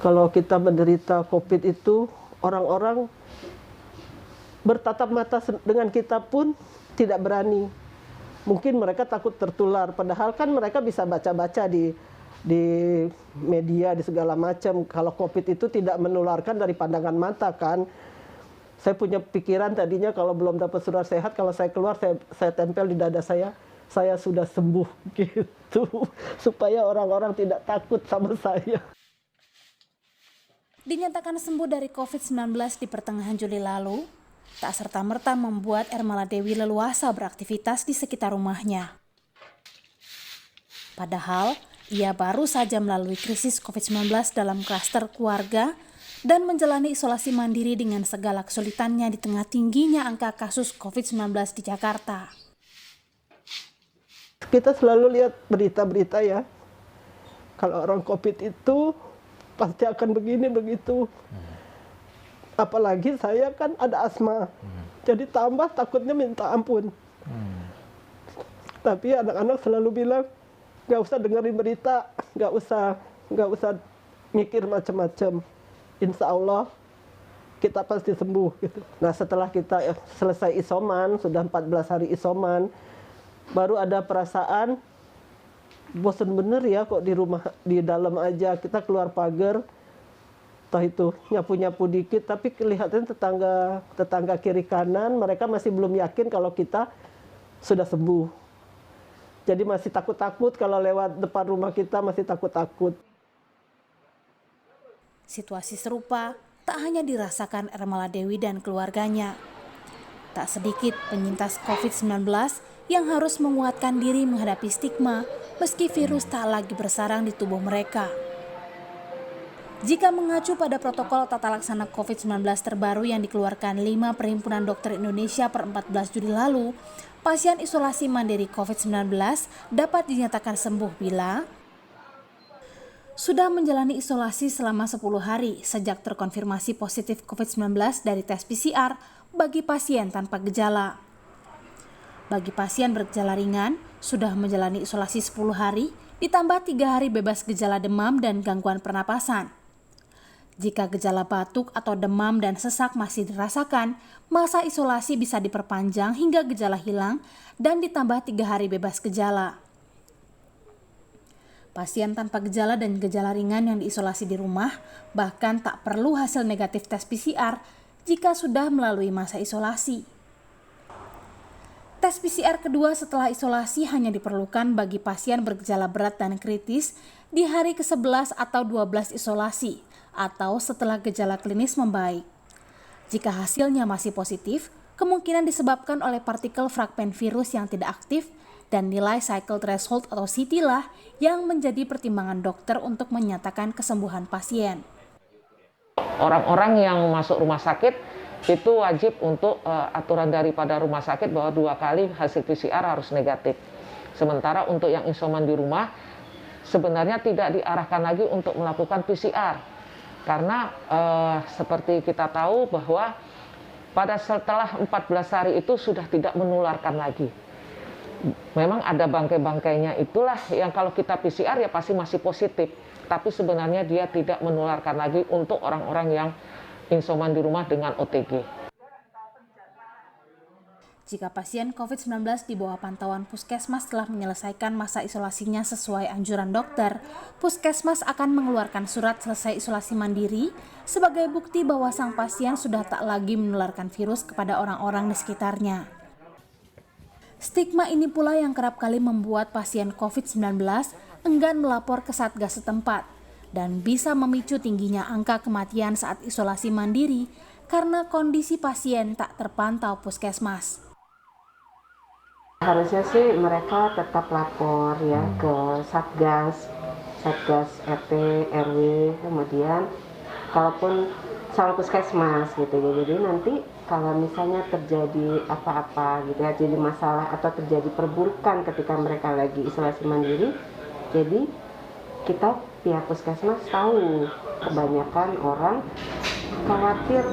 Kalau kita menderita COVID itu, orang-orang bertatap mata dengan kita pun tidak berani. Mungkin mereka takut tertular, padahal kan mereka bisa baca-baca di media, di segala macam. Kalau COVID itu tidak menularkan dari pandangan mata kan. Saya punya pikiran tadinya kalau belum dapat surat sehat, kalau saya keluar saya tempel di dada saya sudah sembuh gitu. Supaya orang-orang tidak takut sama saya. Dinyatakan sembuh dari COVID-19 di pertengahan Juli lalu, tak serta-merta membuat Ermala Dewi leluasa beraktivitas di sekitar rumahnya. Padahal, ia baru saja melalui krisis COVID-19 dalam klaster keluarga dan menjalani isolasi mandiri dengan segala kesulitannya di tengah tingginya angka kasus COVID-19 di Jakarta. Kita selalu lihat berita-berita ya, kalau orang COVID itu pasti akan begini begitu. Apalagi saya kan ada asma, jadi tambah takutnya minta ampun. Tapi anak-anak selalu bilang, nggak usah dengerin berita, nggak usah mikir macam-macam. Insya Allah kita pasti sembuh. Gitu. Nah setelah kita selesai isoman, sudah 14 hari isoman, baru ada perasaan bosan bener ya kok di rumah, di dalam aja. Kita keluar pagar, toh itu nyapu-nyapu dikit, tapi kelihatan tetangga kiri kanan mereka masih belum yakin kalau kita sudah sembuh. Jadi masih takut-takut kalau lewat depan rumah kita, masih takut-takut. Situasi serupa tak hanya dirasakan Ermala Dewi dan keluarganya. Tak sedikit penyintas COVID-19 yang harus menguatkan diri menghadapi stigma meski virus tak lagi bersarang di tubuh mereka. Jika mengacu pada protokol tata laksana COVID-19 terbaru yang dikeluarkan 5 Perhimpunan Dokter Indonesia per 14 Juli lalu, pasien isolasi mandiri COVID-19 dapat dinyatakan sembuh bila sudah menjalani isolasi selama 10 hari sejak terkonfirmasi positif COVID-19 dari tes PCR bagi pasien tanpa gejala. Bagi pasien bergejala ringan, sudah menjalani isolasi 10 hari, ditambah 3 hari bebas gejala demam dan gangguan pernapasan. Jika gejala batuk atau demam dan sesak masih dirasakan, masa isolasi bisa diperpanjang hingga gejala hilang dan ditambah 3 hari bebas gejala. Pasien tanpa gejala dan gejala ringan yang diisolasi di rumah bahkan tak perlu hasil negatif tes PCR jika sudah melalui masa isolasi. Tes PCR kedua setelah isolasi hanya diperlukan bagi pasien bergejala berat dan kritis di hari ke-11 atau 12 isolasi atau setelah gejala klinis membaik. Jika hasilnya masih positif, kemungkinan disebabkan oleh partikel fragmen virus yang tidak aktif dan nilai cycle threshold atau CT lah yang menjadi pertimbangan dokter untuk menyatakan kesembuhan pasien. Orang-orang yang masuk rumah sakit itu wajib untuk aturan daripada rumah sakit bahwa 2 kali hasil PCR harus negatif. Sementara untuk yang isoman di rumah sebenarnya tidak diarahkan lagi untuk melakukan PCR. Karena seperti kita tahu bahwa pada setelah 14 hari itu sudah tidak menularkan lagi. Memang ada bangkai-bangkainya itulah yang kalau kita PCR ya pasti masih positif. Tapi sebenarnya dia tidak menularkan lagi untuk orang-orang yang isoman di rumah dengan OTG. Jika pasien COVID-19 di bawah pantauan puskesmas telah menyelesaikan masa isolasinya sesuai anjuran dokter, puskesmas akan mengeluarkan surat selesai isolasi mandiri sebagai bukti bahwa sang pasien sudah tak lagi menularkan virus kepada orang-orang di sekitarnya. Stigma ini pula yang kerap kali membuat pasien COVID-19 enggan melapor ke Satgas setempat dan bisa memicu tingginya angka kematian saat isolasi mandiri karena kondisi pasien tak terpantau puskesmas. Harusnya sih mereka tetap lapor ya ke Satgas RT, RW, kemudian kalaupun sama puskesmas gitu ya. Jadi nanti kalau misalnya terjadi apa-apa gitu ya, jadi masalah atau terjadi perburukan ketika mereka lagi isolasi mandiri, jadi kita pihak puskesmas tahu kebanyakan orang khawatir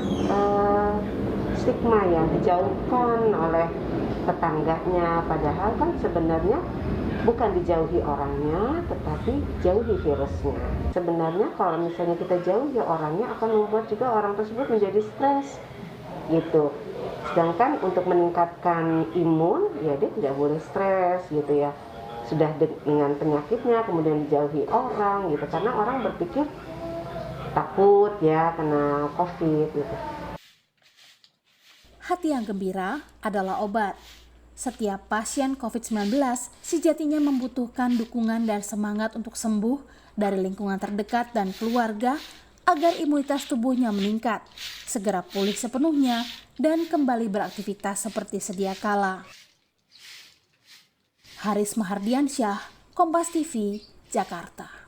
stigma yang dijauhkan oleh tetangganya, padahal kan sebenarnya bukan dijauhi orangnya, tetapi jauhi virusnya. Sebenarnya kalau misalnya kita jauhi orangnya akan membuat juga orang tersebut menjadi stres gitu. Sedangkan untuk meningkatkan imun, ya dia tidak boleh stres gitu ya. Sudah dengan penyakitnya kemudian dijauhi orang gitu, karena orang berpikir takut ya kena COVID gitu. Hati yang gembira adalah obat. Setiap pasien COVID-19 sejatinya membutuhkan dukungan dan semangat untuk sembuh dari lingkungan terdekat dan keluarga agar imunitas tubuhnya meningkat, segera pulih sepenuhnya, dan kembali beraktivitas seperti sedia kala. Haris Mahardiansyah, Kompas TV, Jakarta.